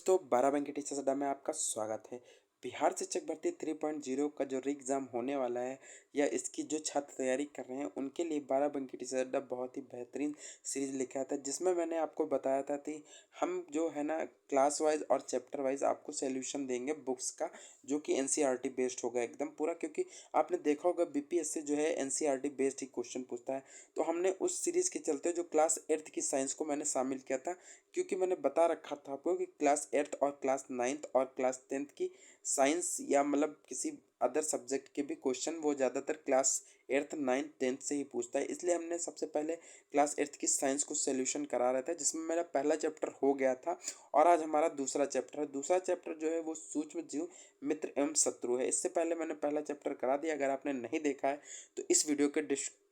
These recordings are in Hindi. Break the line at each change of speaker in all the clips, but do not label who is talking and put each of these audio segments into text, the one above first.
दोस्तों 12 बैंक की टीचर्स अड्डा में आपका स्वागत है। बिहार शिक्षक भर्ती 3.0 का जो री एग्ज़ाम होने वाला है या इसकी जो छात्र तैयारी कर रहे हैं उनके लिए 12 बैंक की टीचर्स अड्डा बहुत ही बेहतरीन सीरीज लिखा था, जिसमें मैंने आपको बताया था कि हम जो है ना क्लास वाइज और चैप्टर वाइज आपको सॉल्यूशन देंगे बुक्स का, जो कि एनसीईआरटी बेस्ड होगा एकदम पूरा। क्योंकि आपने देखा होगा बीपीएससी जो है एनसीईआरटी बेस्ड ही क्वेश्चन पूछता है। तो हमने उस सीरीज़ के चलते जो क्लास 8th की साइंस को मैंने शामिल किया था, क्योंकि मैंने बता रखा था आपको कि क्लास 8th और क्लास 9th और क्लास 10th की साइंस या मतलब किसी अदर सब्जेक्ट के भी क्वेश्चन वो ज़्यादातर क्लास 8th 9th 10th से ही पूछता है। इसलिए हमने सबसे पहले क्लास 8th की साइंस को सोल्यूशन करा रहे थे, जिसमें मेरा पहला चैप्टर हो गया था और आज हमारा दूसरा चैप्टर है। दूसरा चैप्टर जो है वो सूक्ष्म जीव मित्र एवं शत्रु है। इससे पहले मैंने पहला चैप्टर करा दिया, अगर आपने नहीं देखा है तो इस वीडियो के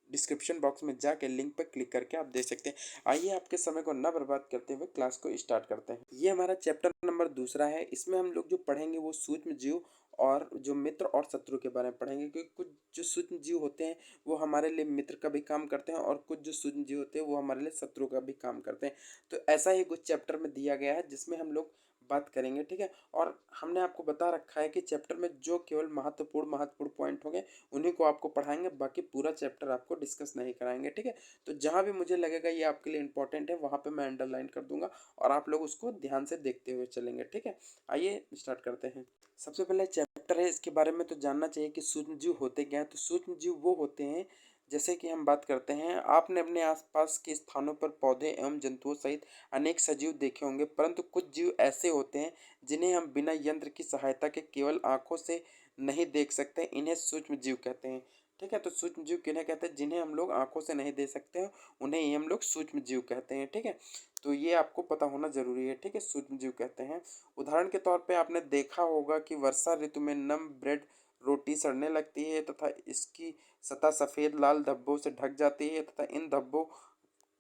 डिस्क्रिप्शन बॉक्स में जाके लिंक पर क्लिक करके आप देख सकते हैं। आइए आपके समय को ना बर्बाद करते हुए क्लास को स्टार्ट करते हैं। ये हमारा चैप्टर नंबर दूसरा है। इसमें हम लोग जो पढ़ेंगे वो सूक्ष्म जीव और जो मित्र और शत्रु के बारे में पढ़ेंगे, क्योंकि कुछ जो सूक्ष्म जीव होते हैं वो हमारे लिए मित्र का भी काम करते हैं और कुछ जो सूक्ष्म जीव होते हैं वो हमारे लिए शत्रु का भी काम करते हैं। तो ऐसा ही कुछ चैप्टर में दिया गया है जिसमें हम लोग बात करेंगे, ठीक है। और हमने आपको बता रखा है कि चैप्टर में जो केवल महत्वपूर्ण पॉइंट होंगे उन्हीं को आपको पढ़ाएंगे, बाकी पूरा चैप्टर आपको डिस्कस नहीं कराएंगे, ठीक है। तो जहाँ भी मुझे लगेगा ये आपके लिए इंपॉर्टेंट है वहाँ पे मैं अंडरलाइन कर दूंगा और आप लोग उसको ध्यान से देखते हुए चलेंगे, ठीक है। आइए स्टार्ट करते हैं। सबसे पहले चैप्टर है, इसके बारे में तो जानना चाहिए कि सूक्ष्मजीव होते क्या हैं। तो सूक्ष्मजीव वो होते हैं, जैसे कि हम बात करते हैं, आपने अपने आसपास के स्थानों पर पौधे एवं जंतुओं सहित अनेक सजीव देखे होंगे, परंतु कुछ जीव ऐसे होते हैं जिन्हें हम बिना यंत्र की सहायता के केवल आंखों से नहीं देख सकते, इन्हें सूक्ष्म जीव कहते हैं, ठीक है। तो सूक्ष्म जीव किन्हें कहते हैं? जिन्हें हम लोग आंखों से नहीं देख सकते हैं उन्हें ही हम लोग सूक्ष्म जीव कहते हैं, ठीक है। तो ये आपको पता होना जरूरी है, ठीक है। सूक्ष्म जीव कहते हैं। उदाहरण के तौर पे आपने देखा होगा कि वर्षा ऋतु में नम ब्रेड रोटी सड़ने लगती है तथा इसकी सतह सफ़ेद लाल धब्बों से ढक जाती है तथा इन धब्बों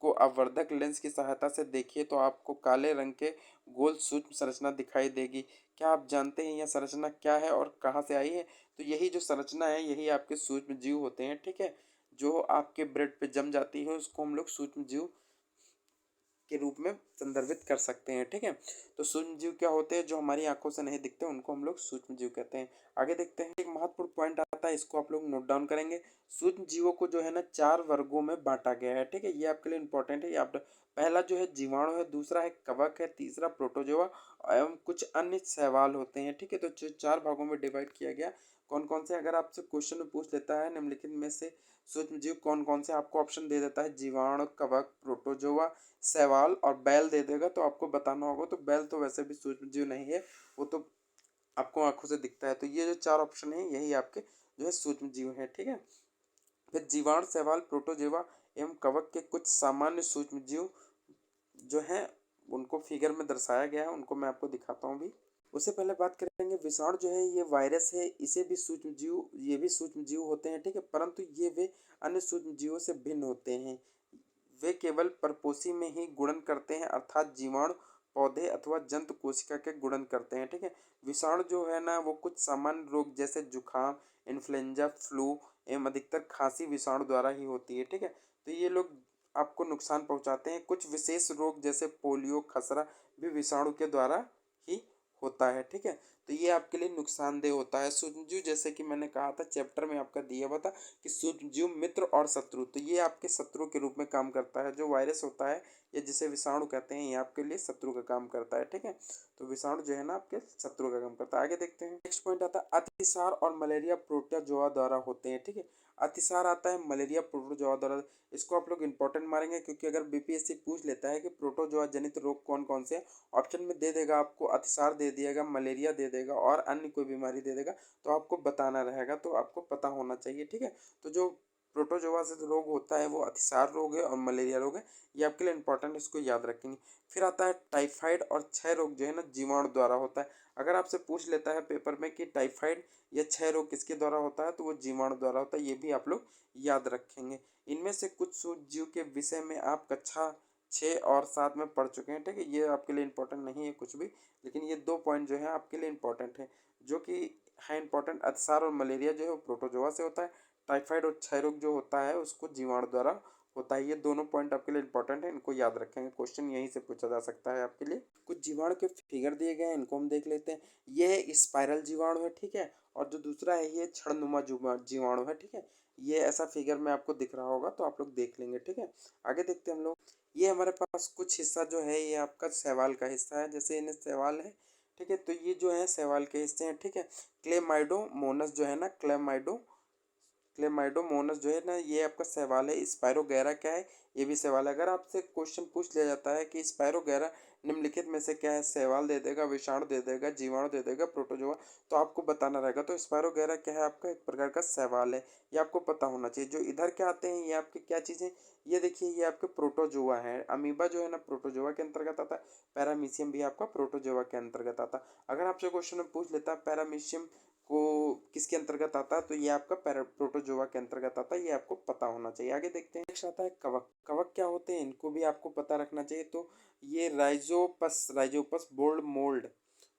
को आवर्धक लेंस की सहायता से देखिए तो आपको काले रंग के गोल सूक्ष्म संरचना दिखाई देगी। क्या आप जानते हैं यह संरचना क्या है और कहाँ से आई है? तो यही जो संरचना है यही आपके सूक्ष्म जीव होते हैं, ठीक है। जो आपके ब्रेड पे जम जाती है उसको हम लोग सूक्ष्म जीव के रूप में संदर्भित कर सकते हैं, ठीक है। तो सूक्ष्म जीव क्या होते हैं? जो हमारी आंखों से नहीं दिखते उनको हम लोग सूक्ष्म जीव कहते हैं। आगे देखते हैं, एक महत्वपूर्ण पॉइंट आता है, इसको आप लोग नोट डाउन करेंगे। सूक्ष्म जीवों को जो है ना 4 वर्गों में बांटा गया है, ठीक है। ये आपके लिए इंपॉर्टेंट है। ये आप पहला जो है जीवाणु है, दूसरा है कवक है, तीसरा प्रोटोजोआ एवं कुछ अन्य शैवाल होते हैं, ठीक है। तो जो 4 भागों में डिवाइड किया गया, कौन कौन से, अगर आपसे क्वेश्चन में पूछ लेता है निम्नलिखित में से सूक्ष्म जीव कौन कौन से, आपको ऑप्शन दे देता है जीवाणु, कवक, प्रोटोजोआ, शैवाल और बैल दे देगा, तो आपको बताना होगा। तो बैल तो वैसे भी सूक्ष्म जीव नहीं है, वो तो आपको आंखों से दिखता है। तो ये जो 4 ऑप्शन है यही आपके जो है सूक्ष्म जीव है, ठीक है। फिर जीवाणु, शैवाल, प्रोटोजोआ एवं कवक के कुछ सामान्य सूक्ष्म जीव जो हैं उनको फिगर में दर्शाया गया है, उनको मैं आपको दिखाता हूँ भी। उससे पहले बात करेंगे, विषाणु जो है ये वायरस है, इसे भी सूक्ष्म जीव, ये भी सूक्ष्म जीव होते हैं, ठीक है। परंतु ये वे अन्य सूक्ष्म जीवों से भिन्न होते हैं। वे केवल परपोषी में ही गुणन करते हैं, अर्थात जीवाणु पौधे अथवा जंतु कोशिका के गुणन करते हैं, ठीक है। विषाणु जो है ना वो कुछ सामान्य रोग जैसे जुखाम, इन्फ्लुएंजा, फ्लू एवं अधिकतर खांसी विषाणु द्वारा ही होती है, ठीक है। तो ये लोग आपको नुकसान पहुंचाते हैं। कुछ विशेष रोग जैसे पोलियो, खसरा भी विषाणु के द्वारा ही होता है, ठीक है। तो ये आपके लिए नुकसानदेह होता है। सूक्ष्मजीव जैसे कि मैंने कहा था चैप्टर में आपका दिया हुआ था कि सूक्ष्मजीव मित्र और शत्रु, तो ये आपके शत्रु के रूप में काम करता है। जो वायरस होता है या जिसे विषाणु कहते हैं ये आपके लिए शत्रु का काम करता है, ठीक है। तो विषाणु जो है ना आपके शत्रु का काम करता है। आगे देखते हैं, नेक्स्ट पॉइंट आता है अतिसार और मलेरिया प्रोटोजोआ द्वारा होते हैं, ठीक है। अतिसार आता है मलेरिया प्रोटोजोआ द्वारा। इसको आप लोग इंपॉर्टेंट मारेंगे, क्योंकि अगर बीपीएससी पूछ लेता है कि प्रोटोजोआ जनित रोग कौन कौन से हैं, ऑप्शन में दे देगा आपको अतिसार दे दिएगा, मलेरिया दे देगा और अन्य कोई बीमारी दे देगा, तो आपको बताना रहेगा, तो आपको पता होना चाहिए, ठीक है। तो जो प्रोटोजोआ से जो रोग होता है वो अतिसार रोग है और मलेरिया रोग है, ये आपके लिए इंपॉर्टेंट, इसको याद रखेंगे। फिर आता है टाइफाइड और क्षय रोग जो है ना जीवाणु द्वारा होता है। अगर आपसे पूछ लेता है पेपर में कि टाइफाइड या क्षय रोग किसके द्वारा होता है, तो वो जीवाणु द्वारा होता है, ये भी आप लोग याद रखेंगे। इनमें से कुछ सूक्ष्मजीव के विषय में आप कक्षा 6 और 7 में पढ़ चुके हैं, ठीक है। ये आपके लिए इंपॉर्टेंट नहीं है कुछ भी, लेकिन ये 2 पॉइंट जो है आपके लिए इंपॉर्टेंट है, जो कि है इंपॉर्टेंट। अतिसार और मलेरिया जो है वो प्रोटोजोआ से होता है। टाइफाइड और क्षय रोग जो होता है उसको जीवाणु द्वारा होता है। ये दोनों पॉइंट आपके लिए इंपॉर्टेंट है, इनको याद रखेंगे, क्वेश्चन यहीं से पूछा जा सकता है आपके लिए। कुछ जीवाणु के फिगर दिए गए हैं, इनको हम देख लेते हैं। ये स्पाइरल जीवाणु है, ठीक है, और जो दूसरा है ये क्षणनुमा जीवाणु है, ठीक है। ये ऐसा फिगर में आपको दिख रहा होगा, तो आप लोग देख लेंगे, ठीक है। आगे देखते हैं हम लोग। ये हमारे पास कुछ हिस्सा जो है ये आपका शैवाल का हिस्सा है, जैसे इन्हें शैवाल है, ठीक है। तो ये जो है शैवाल के हिस्से हैं, ठीक है। क्लेमाइडोमोनस जो है ना, क्लेमाइडोमोनस जो है ना, ये आपका शैवाल है। स्पायरोगैरा क्या है, ये भी शैवाल है। अगर आपसे क्वेश्चन पूछ लिया जाता है कि स्पायरोगैरा निम्नलिखित में से क्या है, शैवाल दे देगा, विषाणु दे देगा, जीवाणु दे देगा, प्रोटोजोआ, तो आपको बताना रहेगा। तो स्पायरोगैरा क्या है, आपका एक प्रकार का शैवाल है, ये आपको पता होना चाहिए। जो इधर क्या आते हैं, ये आपके क्या चीज़ें, ये देखिए ये आपके प्रोटोजोआ है। अमीबा जो है ना प्रोटोजोआ के अंतर्गत आता है। पैरामीशियम भी आपका प्रोटोजोआ के अंतर्गत आता है। अगर आपसे क्वेश्चन में पूछ लेता है पैरामीशियम को किसके अंतर्गत आता है, तो ये आपका प्रोटोजोआ के अंतर्गत आता है, ये आपको पता होना चाहिए। आगे देखते हैं, नेक्स्ट आता है कवक। कवक क्या होते हैं, इनको भी आपको पता रखना चाहिए। तो ये राइजोपस बोल्ड मोल्ड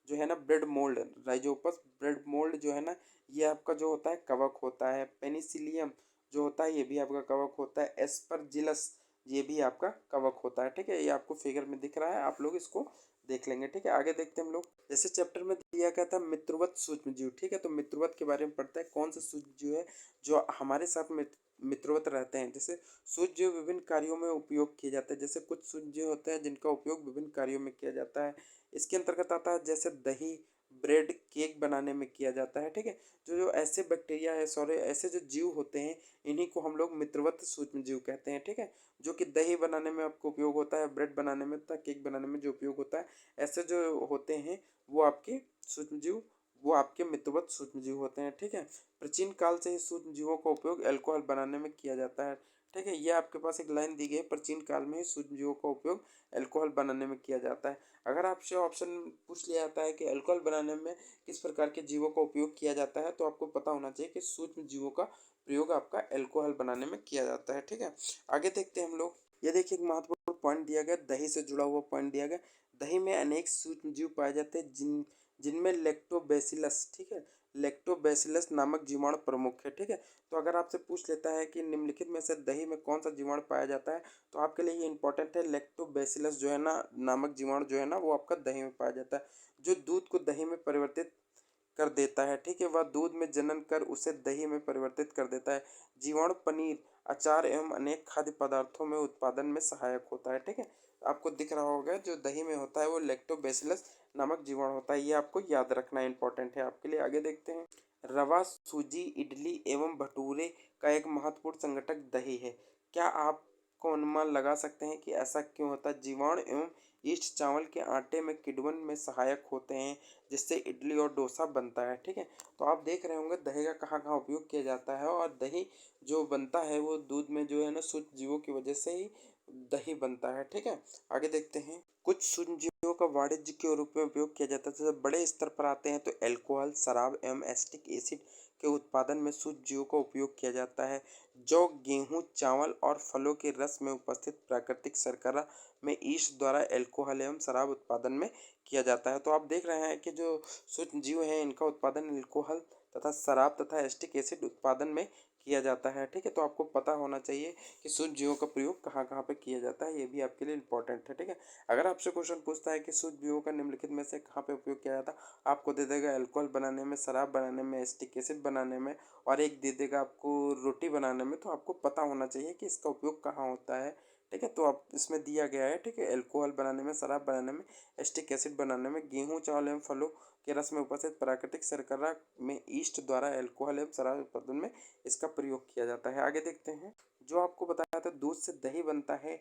जो है ना, bread mould, Rhizopus bread mould जो है ना, ये आपका जो होता है कवक होता है। पेनिसिलियम जो होता है ये भी आपका कवक होता है। एस्परजिलस ये भी आपका कवक होता है, ठीक है। ये आपको फिगर में दिख रहा है, आप लोग इसको देख लेंगे, ठीक है। आगे देखते हैं हम लोग। जैसे चैप्टर में दिया गया था मित्रवत सूक्ष्मजीव, ठीक है। तो मित्रवत के बारे में पढ़ते हैं। कौन से सूक्ष्मजीव है जो हमारे साथ में मित्रवत रहते हैं। जैसे सूक्ष्मजीव विभिन्न कार्यों में उपयोग किए जाते हैं। जैसे कुछ सूक्ष्मजीव होते हैं जिनका उपयोग विभिन्न कार्यों में किया जाता है। इसके अंतर्गत आता है जैसे दही, ब्रेड, केक बनाने में किया जाता है, ठीक है। जो जो ऐसे बैक्टीरिया है, सॉरी ऐसे जो जीव होते हैं, इन्हीं को हम लोग मित्रवत सूक्ष्मजीव कहते हैं, ठीक है। जो कि दही बनाने में आपको उपयोग होता है, ब्रेड बनाने में तथा केक बनाने में जो उपयोग होता है, ऐसे जो होते हैं वो आपके सूक्ष्मजीव, वो आपके मित्रवत सूक्ष्मजीव होते हैं, ठीक है। प्राचीन काल से ही सूक्ष्मजीवों का उपयोग अल्कोहल बनाने में किया जाता है, ठीक है। ये आपके पास एक लाइन दी गई है, प्राचीन काल में ही सूक्ष्मजीवों का उपयोग अल्कोहल बनाने में किया जाता है। अगर आपसे ऑप्शन पूछ लिया जाता है कि अल्कोहल बनाने में किस प्रकार के जीवों का उपयोग किया जाता है, तो आपको पता होना चाहिए कि सूक्ष्म जीवों का प्रयोग आपका अल्कोहल बनाने में किया जाता है, ठीक है। आगे देखते हैं हम लोग। ये देखिए एक महत्वपूर्ण पॉइंट दिया गया, दही से जुड़ा हुआ पॉइंट दिया गया। दही में अनेक सूक्ष्म जीव पाए जाते हैं जिनमें लैक्टोबैसिलस, ठीक है, लैक्टोबैसिलस नामक जीवाणु प्रमुख है, ठीक है। तो अगर आपसे पूछ लेता है कि निम्नलिखित में से दही में कौन सा जीवाणु पाया जाता है, तो आपके लिए ये इंपॉर्टेंट है। लैक्टोबैसिलस जो है ना नामक जीवाणु जो है ना, वो आपका दही में पाया जाता है। जो दूध को दही में परिवर्तित कर देता है, ठीक है। वह दूध में जनन कर उसे दही में परिवर्तित कर देता है। जीवाणु पनीर, अचार एवं अनेक खाद्य पदार्थों में उत्पादन में सहायक होता है, ठीक है। आपको दिख रहा होगा जो दही में होता है वो लैक्टोबैसिलस नामक जीवाणु होता है, ये आपको याद रखना इंपॉर्टेंट है आपके लिए। आगे देखते हैं। रवा, सूजी, इडली एवं भटूरे का एक महत्वपूर्ण संगठक दही है। क्या आपको अनुमान लगा सकते हैं कि ऐसा क्यों होता है। जीवाणु एवं ईस्ट चावल के आटे में किण्वन में सहायक होते हैं, जिससे इडली और डोसा बनता है, ठीक है। तो आप देख रहे होंगे दही का कहाँ कहाँ उपयोग किया जाता है, और दही जो बनता है वो दूध में जो है ना सूक्ष्म जीवों की वजह से ही दही बनता है, ठीक है। आगे देखते हैं। कुछ सूक्ष्म जीवों का वाणिज्य के रूप में उपयोग किया जाता है। जैसे बड़े स्तर पर आते हैं तो अल्कोहल, शराब एवं एसिटिक एसिड के उत्पादन में सूक्ष्म जीवों का उपयोग किया जाता है। जौ, गेहूं, चावल और फलों के रस में उपस्थित प्राकृतिक शर्करा में ईस्ट द्वारा अल्कोहल एवं शराब उत्पादन में किया जाता है। तो आप देख रहे हैं कि जो सूक्ष्म जीव हैं इनका उत्पादन अल्कोहल तथा शराब तथा एसिटिक एसिड उत्पादन में किया जाता है, ठीक है। तो आपको पता होना चाहिए कि सूक्ष्म जीवों का प्रयोग कहाँ कहाँ पे किया जाता है, ये भी आपके लिए इंपॉर्टेंट है, ठीक है। अगर आपसे क्वेश्चन पूछता है कि सूक्ष्म जीवों का निम्नलिखित में से कहाँ पे उपयोग किया जाता है, आपको दे देगा अल्कोहल बनाने में, शराब बनाने में, एसिटिक एसिड बनाने में, और एक दे देगा आपको रोटी बनाने में। तो आपको पता होना चाहिए कि इसका उपयोग कहाँ होता है, ठीक है। तो आप इसमें दिया गया है, ठीक है, अल्कोहल बनाने में, शराब बनाने में, एसिटिक एसिड बनाने में, गेहूं, चावल एवं फलों के रस में उपस्थित प्राकृतिक शर्करा में ईस्ट द्वारा अल्कोहल एवं शराब उत्पादन में इसका प्रयोग किया जाता है। आगे देखते हैं। जो आपको बताया था दूध से दही बनता है,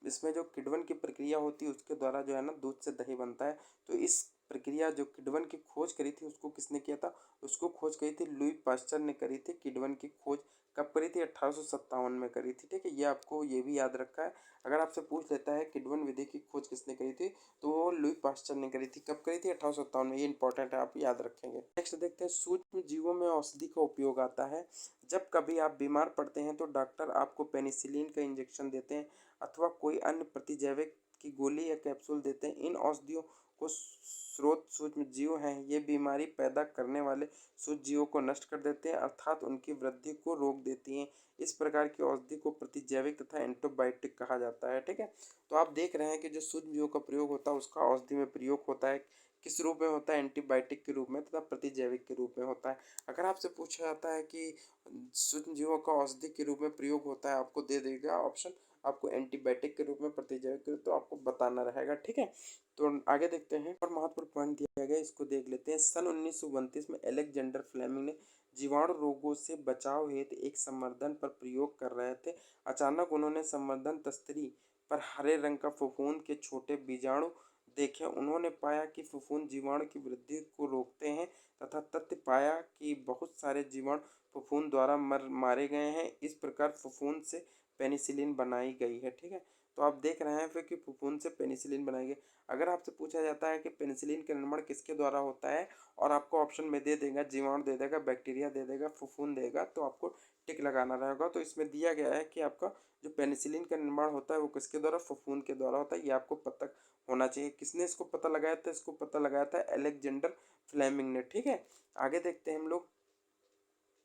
इसमें जो किण्वन की प्रक्रिया होती है उसके द्वारा जो है ना दूध से दही बनता है। तो इस प्रक्रिया जो किण्वन की खोज करी थी उसको किसने किया था, उसको खोज करी थी लुई पास्चर ने करी थी। किण्वन की खोज कब करी थी, 1857 में करी थी, ठीक है। ये आपको ये भी याद रखा है। अगर आपसे पूछ लेता है किण्वन विधि की खोज किसने करी थी, तो वो लुई पास्चर ने करी थी। कब करी थी, 1857 में। ये इंपॉर्टेंट है, आप याद रखेंगे। नेक्स्ट देखते हैं। सूक्ष्म जीवों में औषधि का उपयोग आता है। जब कभी आप बीमार पड़ते हैं तो डॉक्टर आपको पेनिसिलिन का इंजेक्शन देते हैं अथवा कोई अन्य प्रतिजैविक की गोली या कैप्सूल देते हैं। इन औषधियों कुछ स्रोत सूक्ष्म जीव हैं, ये बीमारी पैदा करने वाले सूक्ष्म जीवों को नष्ट कर देते हैं, अर्थात उनकी वृद्धि को रोक देती हैं। इस प्रकार की औषधि को प्रतिजैविक तथा एंटीबायोटिक कहा जाता है। ठीक है, तो आप देख रहे हैं कि जो सूक्ष्म जीवों का प्रयोग होता है उसका औषधि में प्रयोग होता है। किस रूप में होता है? एंटीबायोटिक के रूप में तथा प्रतिजैविक के रूप में होता है। अगर आपसे पूछा जाता है कि सूक्ष्म जीवों का औषधि के रूप में प्रयोग होता है, आपको दे देगा ऑप्शन, आपको एंटीबायोटिक के रूप में, प्रतिजैविक के रूप, तो आपको बताना रहेगा। ठीक है, तो आगे देखते हैं और महत्वपूर्ण पॉइंट दिया गया, इसको देख लेते हैं। सन 1929 में अलेक्जेंडर फ्लेमिंग ने जीवाणु रोगों से बचाव हेतु एक संवर्धन पर प्रयोग कर रहे थे। अचानक उन्होंने संवर्धन तस्तरी पर हरे रंग का फफूंद के छोटे बीजाणु देखे। उन्होंने पाया कि फफूंद जीवाणु की वृद्धि को रोकते हैं तथा तथ्य पाया कि बहुत सारे जीवाणु फफूंद द्वारा मारे गए हैं। इस प्रकार फफूंद से पेनिसिलिन बनाई गई है। ठीक है, तो आप देख रहे हैं फिर कि फफूंद से पेनिसिलिन बनाई गई। अगर आपसे पूछा जाता है कि पेनिसिलिन का निर्माण किसके द्वारा होता है, और आपको ऑप्शन में दे देगा, जीवाणु दे देगा, बैक्टीरिया दे देगा, फफूंद देगा, तो आपको टिक लगाना रहेगा। तो इसमें दिया गया है कि आपका जो पेनिसिलिन का निर्माण होता है वो किसके द्वारा? फफूंद के द्वारा होता है। ये आपको पता होना चाहिए। किसने इसको पता लगाया था? इसको पता लगाया था अलेक्जेंडर फ्लेमिंग ने। ठीक है, आगे देखते हैं हम लोग।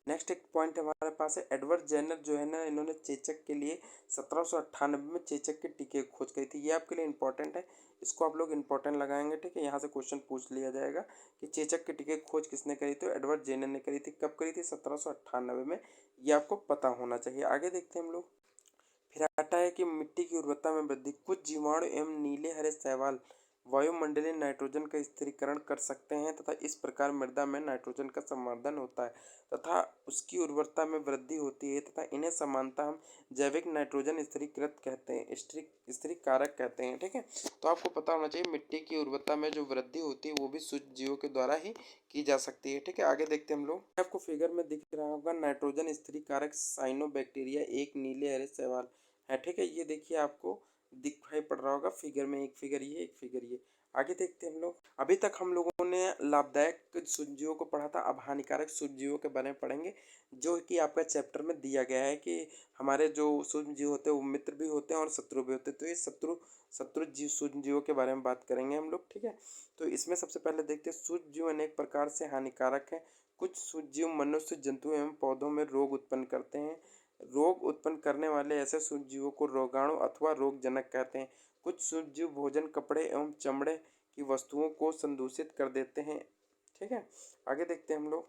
नेक्स्ट एक पॉइंट हमारे पास है, एडवर्ड जेनर जो है ना, इन्होंने चेचक के लिए 1798 में चेचक के टीके की खोज करी थी। ये आपके लिए इंपॉर्टेंट है, इसको आप लोग इंपॉर्टेंट लगाएंगे। ठीक है, यहाँ से क्वेश्चन पूछ लिया जाएगा कि चेचक के टीके की खोज किसने करी? तो एडवर्ड जेनर ने करी थी। कब करी थी? 1798 में। ये आपको पता होना चाहिए। आगे देखते हैं हम लोग। फिर आता है कि मिट्टी की उर्वरता में वृद्धि। कुछ जीवाणु एवं नीले हरे शैवाल वायुमंडलीय नाइट्रोजन का स्थिरीकरण कर सकते हैं तथा इस प्रकार मृदा में नाइट्रोजन का संवर्धन होता है तथा उसकी उर्वरता में वृद्धि होती है तथा इन्हें समानता हम जैविक नाइट्रोजन स्थिरीकृत कहते हैं, स्थिरीकारक कहते हैं। ठीक है, तो आपको पता होना चाहिए मिट्टी की उर्वरता में जो वृद्धि होती है वो भी सूक्ष्म जीवों के द्वारा ही की जा सकती है। ठीक है, आगे देखते हैं हम लोग। आपको फिगर में दिख रहा होगा नाइट्रोजन स्थिरीकारक साइनोबैक्टीरिया एक नीले हरे शैवाल है। ठीक है, ये देखिए आपको दिखाई पड़ रहा होगा फिगर में, एक फिगर ये, एक फिगर ये। आगे देखते हैं हम लोग। अभी तक हम लोगों ने लाभदायक सूक्ष्मजीवों को पढ़ा था, अब हानिकारक सूक्ष्मजीवों के बारे में पढ़ेंगे, जो कि आपका चैप्टर में दिया गया है कि हमारे जो सूक्ष्मजीव होते हैं वो मित्र भी होते हैं और शत्रु भी होते हैं। तो ये शत्रु जीव सूक्ष्मजीवों के बारे में बात करेंगे हम लोग। ठीक है, तो इसमें सबसे पहले देखते हैं सूक्ष्मजीव अनेक प्रकार से हानिकारक हैं। कुछ सूक्ष्मजीव मनुष्य, जंतु एवं पौधों में रोग उत्पन्न करते हैं। रोग उत्पन्न करने वाले ऐसे सूक्ष्मजीवों को रोगाणु अथवा रोगजनक कहते हैं। कुछ सूक्ष्मजीव भोजन, कपड़े एवं चमड़े की वस्तुओं को संदूषित कर देते हैं। ठीक है, आगे देखते हैं हम लोग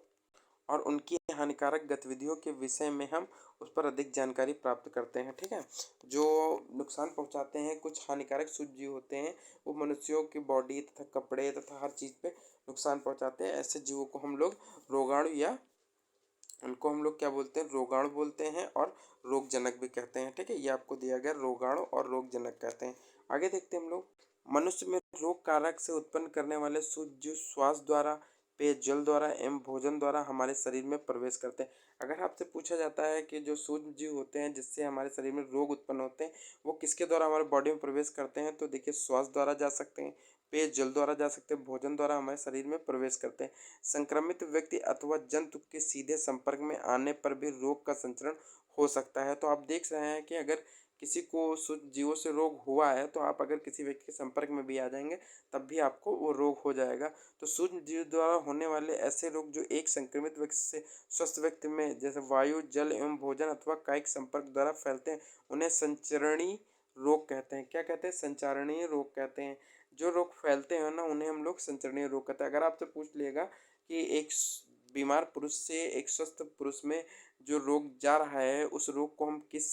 और उनकी हानिकारक गतिविधियों के विषय में हम उस पर अधिक जानकारी प्राप्त करते हैं। ठीक है, जो नुकसान पहुंचाते हैं, कुछ हानिकारक सूक्ष्मजीव होते हैं, वो मनुष्यों की बॉडी तथा कपड़े तथा हर चीज़ पे नुकसान पहुंचाते हैं। ऐसे जीवों को हम लोग रोगाणु या उनको हम लोग क्या बोलते हैं? रोगाणु बोलते हैं और रोगजनक भी कहते हैं। ठीक है, ये आपको दिया गया, रोगाणु और रोगजनक कहते हैं। आगे देखते हैं हम लोग। मनुष्य में रोग कारक से उत्पन्न करने वाले सूक्ष्मजीव श्वास द्वारा, पेयजल द्वारा एवं भोजन द्वारा हमारे शरीर में प्रवेश करते हैं। अगर आपसे पूछा जाता है कि जो सूक्ष्मजीव होते हैं जिससे हमारे शरीर में रोग उत्पन्न होते हैं वो किसके द्वारा हमारे बॉडी में प्रवेश करते हैं, तो देखिए श्वास द्वारा जा सकते हैं, पेयजल द्वारा जा सकते हैं, भोजन द्वारा हमारे शरीर में प्रवेश करते हैं। संक्रमित व्यक्ति अथवा जंतु के सीधे संपर्क में आने पर भी रोग का संचरण हो सकता है। तो आप देख रहे हैं कि अगर किसी को सूक्ष्म जीवों से रोग हुआ है तो आप अगर किसी व्यक्ति के संपर्क में भी आ जाएंगे तब भी आपको वो रोग हो जाएगा। तो सूक्ष्म जीव द्वारा होने वाले ऐसे रोग जो एक संक्रमित व्यक्ति से स्वस्थ व्यक्ति में जैसे वायु, जल एवं भोजन अथवा कायिक संपर्क द्वारा फैलते हैं उन्हें संचरणीय रोग कहते हैं। क्या कहते हैं? संचारणीय रोग कहते हैं। जो रोग फैलते हैं ना उन्हें हम लोग संचरणीय रोग कहते हैं। अगर आपसे पूछ लिएगा कि एक बीमार पुरुष से एक स्वस्थ पुरुष में जो रोग जा रहा है उस रोग को हम किस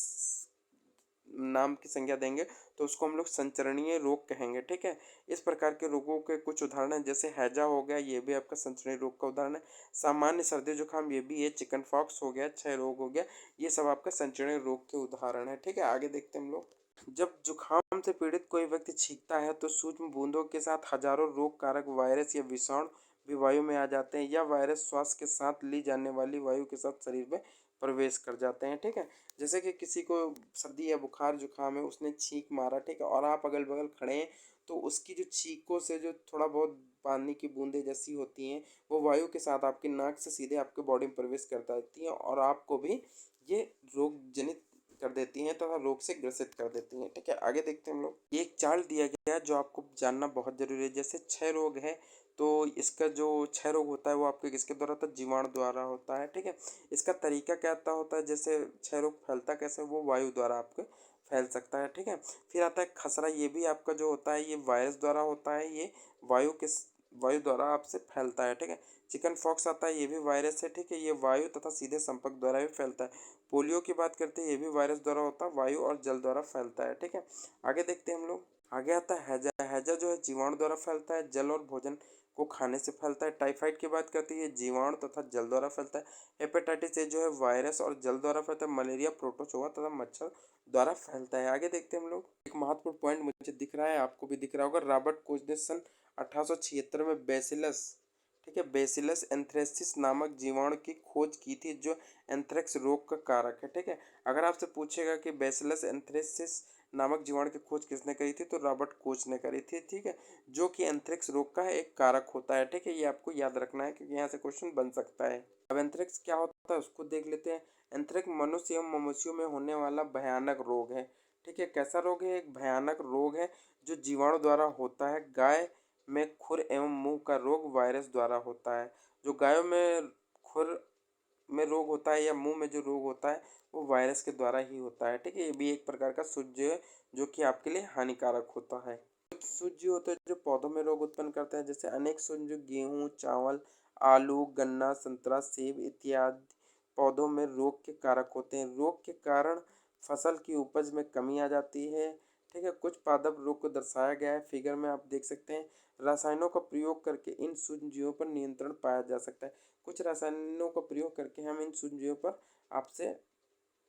नाम की संज्ञा देंगे, तो उसको हम लोग संचरणीय रोग कहेंगे। ठीक है, इस प्रकार के रोगों के कुछ उदाहरण हैं, जैसे हैजा हो गया, ये भी आपका संचरणीय रोग का उदाहरण है। सामान्य सर्दी जुकाम ये भी है, चिकन फॉक्स हो गया, क्षय रोग हो गया, ये सब आपका संचरणीय रोग के उदाहरण है। ठीक है, आगे देखते हैं हम लोग। जब जुखाम से पीड़ित कोई व्यक्ति छींकता है तो सूक्ष्म बूंदों के साथ हजारों रोग कारक वायरस या विषाणु भी वायु में आ जाते हैं। यह वायरस श्वास के साथ ली जाने वाली वायु के साथ शरीर में प्रवेश कर जाते हैं। ठीक है, जैसे कि किसी को सर्दी या बुखार जुखाम है, उसने छींक मारा, ठीक है, और आप अगल बगल खड़े हैं तो उसकी जो छींकों से जो थोड़ा बहुत पानी की बूंदें जैसी होती हैं वो वायु के साथ आपकी नाक से सीधे आपके बॉडी में प्रवेश कर जाती हैं और आपको भी ये रोग जनित कर देती हैं तथा रोग से ग्रसित कर देती हैं। ठीक है, आगे देखते हैं हम लोग। ये एक चार्ट दिया गया है जो आपको जानना बहुत ज़रूरी है। जैसे क्षय रोग है, तो इसका जो क्षय रोग होता है वो आपके किसके द्वारा होता है? जीवाणु द्वारा होता है। ठीक है, इसका तरीका क्या आता होता है? जैसे क्षय रोग फैलता कैसे? वो वायु द्वारा आपके फैल सकता है। ठीक है, फिर आता है खसरा। ये भी आपका जो होता है ये वायरस द्वारा होता है। ये वायु द्वारा आपसे फैलता है। ठीक है, चिकन फॉक्स आता है, ये भी वायरस है। ठीक है, ये वायु तथा सीधे संपर्क द्वारा भी फैलता है। पोलियो की बात करते हैं, ये भी वायरस द्वारा होता है, वायु और जल द्वारा फैलता है। ठीक है, आगे देखते हैं हम लोग। आगे आता है हैजा। हैजा जो है जीवाणु द्वारा फैलता है, जल और भोजन को खाने से फैलता है। टाइफाइड की बात करते हैं, ये जीवाणु तथा जल द्वारा फैलता है। हेपेटाइटिस ए जो है वायरस और जल द्वारा फैलता है। मलेरिया प्रोटोजोआ तथा मच्छर द्वारा फैलता है। आगे देखते हैं हम लोग। एक महत्वपूर्ण पॉइंट मुझे दिख रहा है, आपको भी दिख रहा होगा। रॉबर्ट कोच ने सन 1876 में बेसिलस, ठीक है, बेसिलस एंथ्रेसिस नामक जीवाणु की खोज की थी जो एंथ्रेक्स रोग का कारक है। ठीक है, अगर आपसे पूछेगा कि बेसिलस एंथ्रेसिस नामक जीवाणु की खोज किसने करी थी, तो रॉबर्ट कोच ने करी थी। ठीक है, जो कि एंथ्रेक्स रोग का एक कारक होता है। ठीक है, ये आपको याद रखना है क्योंकि यहाँ से क्वेश्चन बन सकता है। अब एंथ्रेक्स क्या होता है उसको देख लेते हैं। एंथ्रेक्स मनुष्य एवं मवेशियों में होने वाला भयानक रोग है। ठीक है, कैसा रोग है? एक भयानक रोग है जो जीवाणु द्वारा होता है। गाय में खुर एवं मुंह का रोग वायरस द्वारा होता है। जो गायों में खुर में रोग होता है या मुंह में जो रोग होता है वो वायरस के द्वारा ही होता है। ठीक है, ये भी एक प्रकार का सूज्य है जो कि आपके लिए हानिकारक होता है। कुछ सूज्य होते हैं जो पौधों में रोग उत्पन्न करते हैं। जैसे अनेक सूज्य गेहूँ, चावल, आलू, गन्ना, संतरा, सेब इत्यादि पौधों में रोग के कारक होते हैं। रोग के कारण फसल की उपज में कमी आ जाती है। ठीक है, कुछ पादप रोग को दर्शाया गया है फिगर में, आप देख सकते हैं। रसायनों का प्रयोग करके इन सूक्ष्मजीवों पर नियंत्रण पाया जा सकता है। कुछ रसायनों का प्रयोग करके हम इन सूक्ष्मजीवों पर आपसे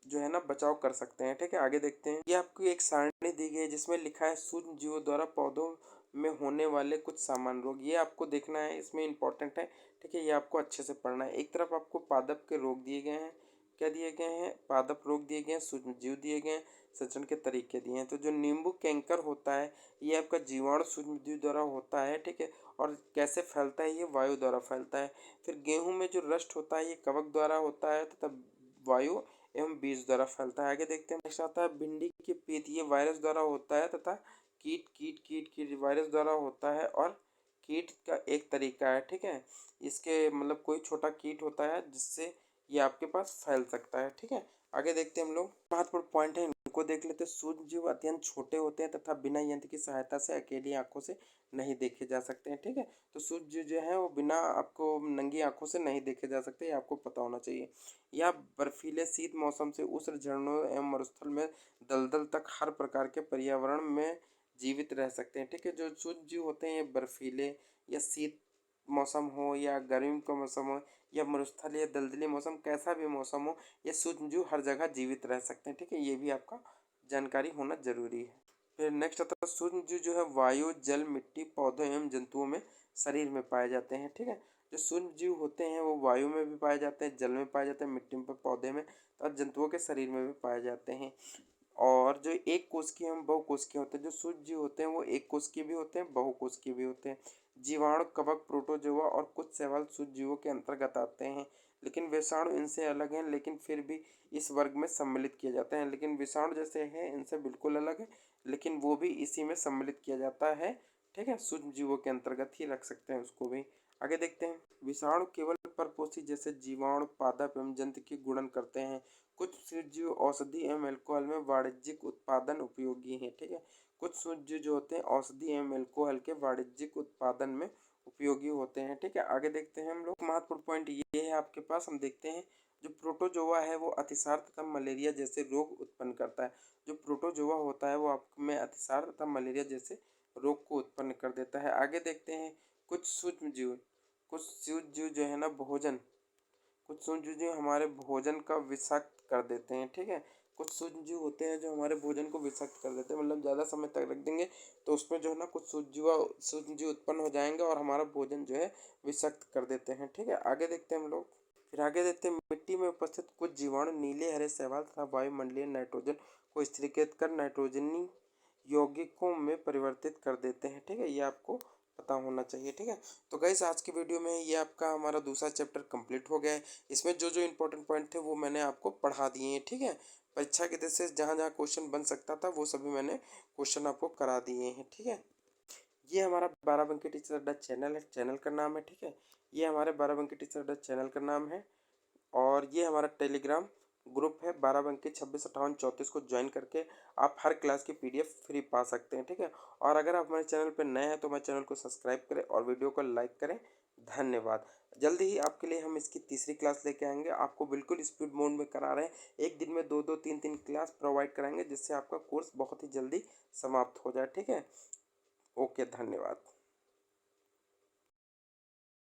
जो है ना बचाव कर सकते हैं। ठीक है, आगे देखते हैं। ये आपको एक सारणी दी गई है जिसमें लिखा है सूक्ष्म जीवों द्वारा पौधों में होने वाले कुछ सामान्य रोग। ये आपको देखना है, इसमें इंपॉर्टेंट है। ठीक है, ये आपको अच्छे से पढ़ना है। एक तरफ आपको पादप के रोग दिए गए हैं, क्या दिए गए हैं? पादप रोग दिए गए हैं, सूक्ष्म जीव दिए गए हैं, संचरण के तरीके दिए हैं। तो जो नींबू कैंकर होता है ये आपका जीवाणु सूक्ष्म जीव द्वारा होता है। ठीक है, और कैसे फैलता है? ये वायु द्वारा फैलता है। फिर गेहूं में जो रस्ट होता है ये कवक द्वारा होता है तथा वायु एवं बीज द्वारा फैलता है। आगे देखते हैं। नेक्स्ट आता है भिंडी की पीत। ये वायरस द्वारा होता है तथा कीट कीट कीट कीट वायरस द्वारा होता है और कीट का एक तरीका है। ठीक है, इसके मतलब कोई छोटा कीट होता है जिससे ये आपके पास फैल सकता है। ठीक है, आगे देखते हैं हम लोग। महत्वपूर्ण पॉइंट है, इनको देख लेते हैं। सूक्ष्म जीव अत्यंत छोटे होते हैं तथा बिना यंत्र की सहायता से अकेली आंखों से नहीं देखे जा सकते हैं। ठीक है, तो सूक्ष्म जीव जो है वो बिना आपको नंगी आंखों से नहीं देखे जा सकते, ये आपको पता होना चाहिए। या बर्फीले शीत मौसम से उष्ण झरनों एवं मरुस्थल में दलदल तक हर प्रकार के पर्यावरण में जीवित रह सकते हैं। ठीक है, जो सूक्ष्म जीव होते हैं ये बर्फीले या शीत मौसम हो या गर्मी का मौसम हो या मरुस्थल या दलदली मौसम, कैसा भी मौसम हो, ये सूक्ष्म जीव हर जगह जीवित रह सकते हैं। ठीक है, ये भी आपका जानकारी होना जरूरी है। फिर नेक्स्ट आता है सूक्ष्म जीव जो है वायु, जल, मिट्टी, पौधों एवं जंतुओं में शरीर में पाए जाते हैं। ठीक है, जो सूक्ष्म जीव होते हैं वो वायु में भी पाए जाते हैं, जल में पाए जाते हैं, मिट्टी में, पौधे में और जंतुओं के शरीर में भी पाए जाते हैं। और जो एक कोशिकीय एवं बहुकोशिकीय होते हैं। जो सूक्ष्म जीव होते हैं वो एक कोशिकीय भी होते हैं, बहुकोशिकीय भी होते हैं। जीवाणु, कवक, प्रोटोजोआ और कुछ शैवाल सूक्ष्म जीवों के अंतर्गत आते हैं। लेकिन विषाणु इनसे अलग हैं, लेकिन फिर भी इस वर्ग में सम्मिलित किए जाते हैं। लेकिन विषाणु जैसे हैं इनसे बिल्कुल अलग है, लेकिन वो भी इसी में सम्मिलित किया जाता है। ठीक है, सूक्ष्म जीवों के अंतर्गत ही रख सकते हैं उसको भी। आगे देखते हैं। विषाणु केवल परपोषी जैसे जीवाणु, पादप एवं जंतु की गुणन करते हैं। कुछ सूक्ष्मजीव औषधि एवं अल्कोहल में वाणिज्यिक उत्पादन उपयोगी हैं। ठीक है, कुछ सूक्ष्मजीव जो होते हैं औषधि एवं अल्कोहल के वाणिज्यिक उत्पादन में उपयोगी होते हैं। ठीक है, आगे देखते हैं हम लोग। महत्वपूर्ण पॉइंट ये है आपके पास, हम देखते हैं। जो प्रोटोजोआ है वो अतिसार तथा मलेरिया जैसे रोग उत्पन्न करता है। जो प्रोटोजोआ होता है वो आप में अतिसार तथा मलेरिया जैसे रोग को उत्पन्न कर देता है। आगे देखते हैं। कुछ सूक्ष्मजीव कुछ सूक्ष्मजीव जो है ना भोजन कुछ सूक्ष्मजीव हमारे भोजन का विषाक्त कर देते हैं। ठीक है, कुछ सूक्ष्मजीव होते हैं जो हमारे भोजन को विषाक्त कर देते हैं, मतलब ज़्यादा समय तक रख देंगे तो उसमें जो है ना कुछ सूक्ष्मजीव उत्पन्न हो जाएंगे और हमारा भोजन जो है विषाक्त कर देते हैं। ठीक है, आगे देखते हैं हम लोग। फिर आगे देखते हैं। मिट्टी में उपस्थित कुछ जीवाणु नीले हरे शैवाल तथा वायुमंडलीय नाइट्रोजन को स्थिरीकृत कर नाइट्रोजनी यौगिकों में परिवर्तित कर देते हैं। ठीक है, ये आपको पता होना चाहिए। ठीक है, तो गाइस आज की वीडियो में ये आपका हमारा दूसरा चैप्टर कंप्लीट हो गया है। इसमें जो जो इंपॉर्टेंट पॉइंट थे वो मैंने आपको पढ़ा दिए हैं। ठीक है, परीक्षा के जैसे जहाँ जहाँ क्वेश्चन बन सकता था वो सभी मैंने क्वेश्चन आपको करा दिए हैं। ठीक है, ये हमारा बाराबंकी टीचर अड्डा चैनल है, चैनल का नाम है। ठीक है, ये हमारे बाराबंकी टीचर अड्डा चैनल का नाम है। और ये हमारा टेलीग्राम ग्रुप है 12 बंकी 26 58 34 को ज्वाइन करके आप हर क्लास की पीडीएफ फ्री पा सकते हैं। ठीक है, और अगर आप हमारे चैनल पर नए हैं तो हमारे चैनल को सब्सक्राइब करें और वीडियो को लाइक करें। धन्यवाद। जल्दी ही आपके लिए हम इसकी तीसरी क्लास लेके आएंगे, आपको बिल्कुल स्पीड मोड में करा रहे हैं। एक दिन में दो दो तीन तीन क्लास प्रोवाइड कराएंगे जिससे आपका कोर्स बहुत ही जल्दी समाप्त हो जाए। ठीक है, ओके, धन्यवाद।